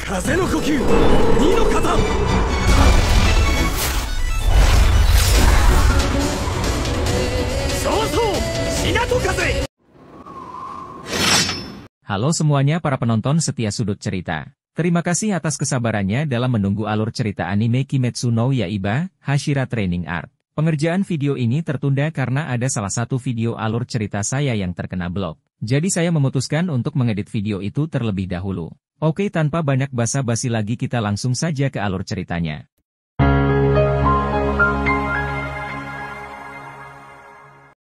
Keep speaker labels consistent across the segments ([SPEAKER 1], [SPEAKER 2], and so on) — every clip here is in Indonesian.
[SPEAKER 1] 風の呼吸二の型
[SPEAKER 2] Halo semuanya para penonton setia Sudut Cerita. Terima kasih atas kesabarannya dalam menunggu alur cerita anime Kimetsu no Yaiba, Hashira Training Art. Pengerjaan video ini tertunda karena ada salah satu video alur cerita saya yang terkena blok. Jadi saya memutuskan untuk mengedit video itu terlebih dahulu. Oke, tanpa banyak basa-basi lagi kita langsung saja ke alur ceritanya.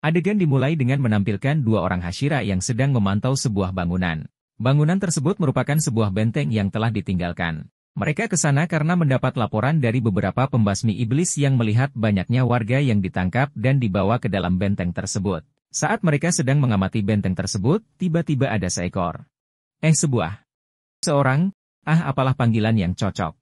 [SPEAKER 2] Adegan dimulai dengan menampilkan dua orang Hashira yang sedang memantau sebuah bangunan. Bangunan tersebut merupakan sebuah benteng yang telah ditinggalkan. Mereka ke sana karena mendapat laporan dari beberapa pembasmi iblis yang melihat banyaknya warga yang ditangkap dan dibawa ke dalam benteng tersebut. Saat mereka sedang mengamati benteng tersebut, tiba-tiba ada seorang, apalah panggilan yang cocok.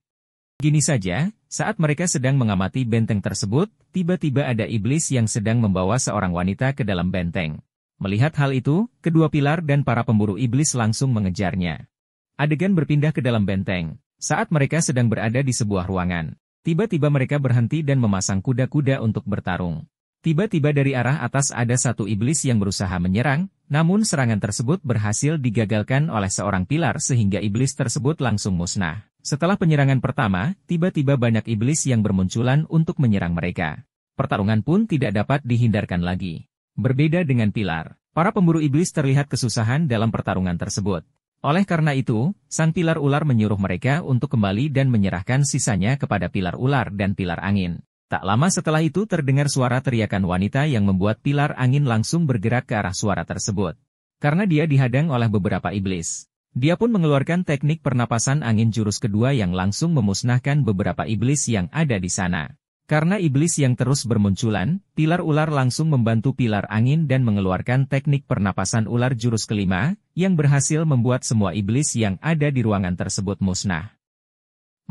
[SPEAKER 2] Gini saja, saat mereka sedang mengamati benteng tersebut, tiba-tiba ada iblis yang sedang membawa seorang wanita ke dalam benteng. Melihat hal itu, kedua pilar dan para pemburu iblis langsung mengejarnya. Adegan berpindah ke dalam benteng. Saat mereka sedang berada di sebuah ruangan, tiba-tiba mereka berhenti dan memasang kuda-kuda untuk bertarung. Tiba-tiba dari arah atas ada satu iblis yang berusaha menyerang, namun serangan tersebut berhasil digagalkan oleh seorang pilar sehingga iblis tersebut langsung musnah. Setelah penyerangan pertama, tiba-tiba banyak iblis yang bermunculan untuk menyerang mereka. Pertarungan pun tidak dapat dihindarkan lagi. Berbeda dengan pilar, para pemburu iblis terlihat kesusahan dalam pertarungan tersebut. Oleh karena itu, sang pilar ular menyuruh mereka untuk kembali dan menyerahkan sisanya kepada pilar ular dan pilar angin. Tak lama setelah itu terdengar suara teriakan wanita yang membuat pilar angin langsung bergerak ke arah suara tersebut. Karena dia dihadang oleh beberapa iblis. Dia pun mengeluarkan teknik pernapasan angin jurus kedua yang langsung memusnahkan beberapa iblis yang ada di sana. Karena iblis yang terus bermunculan, pilar ular langsung membantu pilar angin dan mengeluarkan teknik pernapasan ular jurus kelima, yang berhasil membuat semua iblis yang ada di ruangan tersebut musnah.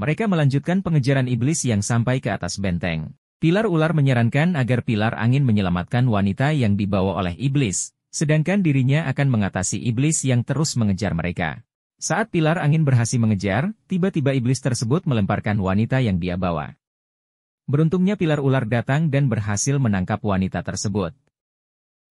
[SPEAKER 2] Mereka melanjutkan pengejaran iblis yang sampai ke atas benteng. Pilar ular menyarankan agar pilar angin menyelamatkan wanita yang dibawa oleh iblis, sedangkan dirinya akan mengatasi iblis yang terus mengejar mereka. Saat pilar angin berhasil mengejar, tiba-tiba iblis tersebut melemparkan wanita yang dia bawa. Beruntungnya pilar ular datang dan berhasil menangkap wanita tersebut.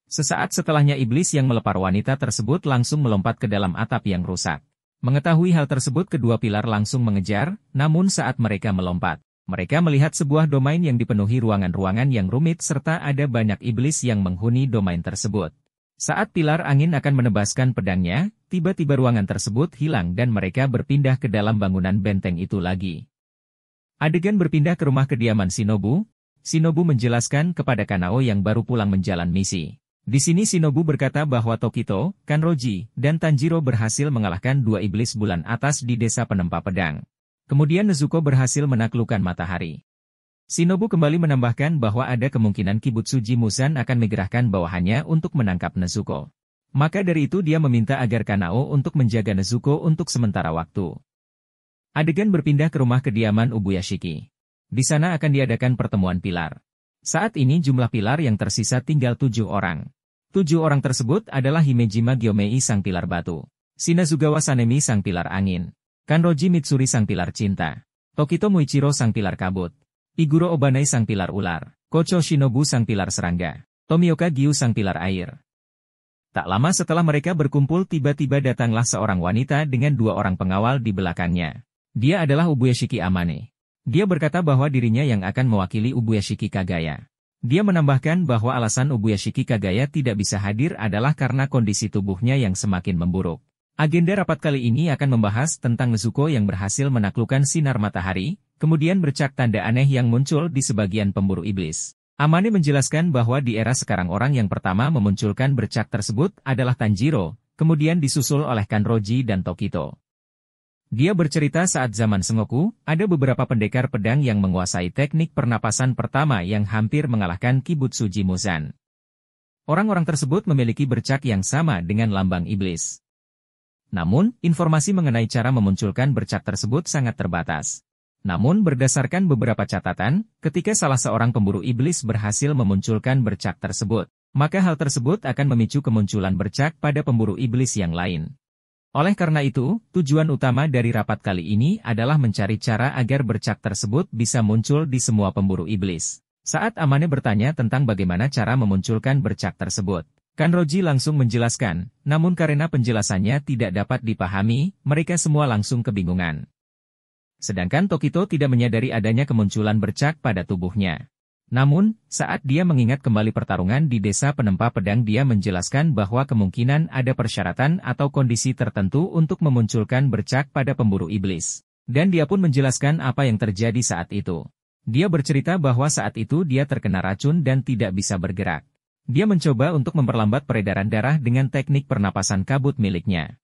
[SPEAKER 2] Sesaat setelahnya iblis yang melepar wanita tersebut langsung melompat ke dalam atap yang rusak. Mengetahui hal tersebut kedua pilar langsung mengejar, namun saat mereka melompat, mereka melihat sebuah domain yang dipenuhi ruangan-ruangan yang rumit serta ada banyak iblis yang menghuni domain tersebut. Saat pilar angin akan menebaskan pedangnya, tiba-tiba ruangan tersebut hilang dan mereka berpindah ke dalam bangunan benteng itu lagi. Adegan berpindah ke rumah kediaman Shinobu. Shinobu menjelaskan kepada Kanao yang baru pulang menjalan misi. Di sini Shinobu berkata bahwa Tokito, Kanroji, dan Tanjiro berhasil mengalahkan dua iblis bulan atas di desa penempa pedang. Kemudian Nezuko berhasil menaklukkan matahari. Shinobu kembali menambahkan bahwa ada kemungkinan Kibutsuji Musan akan megerahkan bawahannya untuk menangkap Nezuko. Maka dari itu dia meminta agar Kanao untuk menjaga Nezuko untuk sementara waktu. Adegan berpindah ke rumah kediaman Ubuyashiki. Di sana akan diadakan pertemuan pilar. Saat ini jumlah pilar yang tersisa tinggal 7 orang. 7 orang tersebut adalah Himejima Gyomei sang pilar batu, Shinazugawa Sanemi sang pilar angin, Kanroji Mitsuri sang pilar cinta, Tokito Muichiro sang pilar kabut, Iguro Obanai sang pilar ular, Kocho Shinobu sang pilar serangga, Tomioka Gyu sang pilar air. Tak lama setelah mereka berkumpul tiba-tiba datanglah seorang wanita dengan 2 orang pengawal di belakangnya. Dia adalah Ubuyashiki Amane. Dia berkata bahwa dirinya yang akan mewakili Ubuyashiki Kagaya. Dia menambahkan bahwa alasan Ubuyashiki Kagaya tidak bisa hadir adalah karena kondisi tubuhnya yang semakin memburuk. Agenda rapat kali ini akan membahas tentang Nezuko yang berhasil menaklukkan sinar matahari, kemudian bercak tanda aneh yang muncul di sebagian pemburu iblis. Amane menjelaskan bahwa di era sekarang orang yang pertama memunculkan bercak tersebut adalah Tanjiro, kemudian disusul oleh Kanroji dan Tokito. Dia bercerita saat zaman Sengoku, ada beberapa pendekar pedang yang menguasai teknik pernapasan pertama yang hampir mengalahkan Kibutsuji Musan. Orang-orang tersebut memiliki bercak yang sama dengan lambang iblis. Namun, informasi mengenai cara memunculkan bercak tersebut sangat terbatas. Namun berdasarkan beberapa catatan, ketika salah seorang pemburu iblis berhasil memunculkan bercak tersebut, maka hal tersebut akan memicu kemunculan bercak pada pemburu iblis yang lain. Oleh karena itu, tujuan utama dari rapat kali ini adalah mencari cara agar bercak tersebut bisa muncul di semua pemburu iblis. Saat Amane bertanya tentang bagaimana cara memunculkan bercak tersebut, Kanroji langsung menjelaskan, namun karena penjelasannya tidak dapat dipahami, mereka semua langsung kebingungan. Sedangkan Tokito tidak menyadari adanya kemunculan bercak pada tubuhnya. Namun, saat dia mengingat kembali pertarungan di desa penempa pedang, dia menjelaskan bahwa kemungkinan ada persyaratan atau kondisi tertentu untuk memunculkan bercak pada pemburu iblis. Dan dia pun menjelaskan apa yang terjadi saat itu. Dia bercerita bahwa saat itu dia terkena racun dan tidak bisa bergerak. Dia mencoba untuk memperlambat peredaran darah dengan teknik pernapasan kabut miliknya.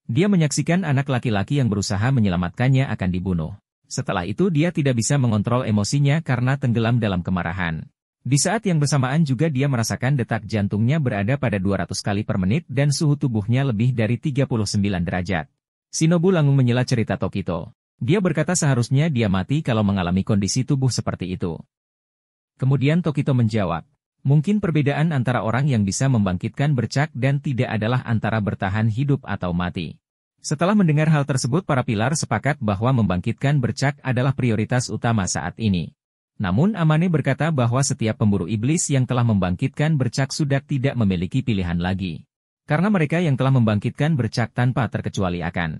[SPEAKER 2] Dia menyaksikan anak laki-laki yang berusaha menyelamatkannya akan dibunuh. Setelah itu dia tidak bisa mengontrol emosinya karena tenggelam dalam kemarahan. Di saat yang bersamaan juga dia merasakan detak jantungnya berada pada 200 kali per menit dan suhu tubuhnya lebih dari 39 derajat. Shinobu langsung menyela cerita Tokito. Dia berkata seharusnya dia mati kalau mengalami kondisi tubuh seperti itu. Kemudian Tokito menjawab, mungkin perbedaan antara orang yang bisa membangkitkan bercak dan tidak adalah antara bertahan hidup atau mati. Setelah mendengar hal tersebut, para pilar sepakat bahwa membangkitkan bercak adalah prioritas utama saat ini. Namun Amane berkata bahwa setiap pemburu iblis yang telah membangkitkan bercak sudah tidak memiliki pilihan lagi. Karena mereka yang telah membangkitkan bercak tanpa terkecuali akan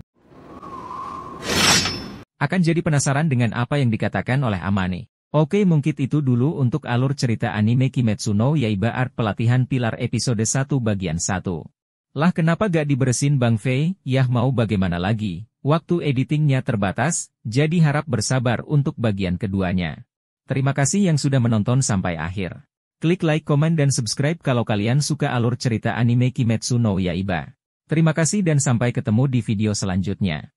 [SPEAKER 2] jadi penasaran dengan apa yang dikatakan oleh Amane. Oke, mungkin itu dulu untuk alur cerita anime Kimetsu no Yaiba Art Pelatihan Pilar episode 1 bagian 1. Lah kenapa gak diberesin Bang Fei? Yah mau bagaimana lagi? Waktu editingnya terbatas, jadi harap bersabar untuk bagian keduanya. Terima kasih yang sudah menonton sampai akhir. Klik like, komen, dan subscribe kalau kalian suka alur cerita anime Kimetsu no Yaiba. Terima kasih dan sampai ketemu di video selanjutnya.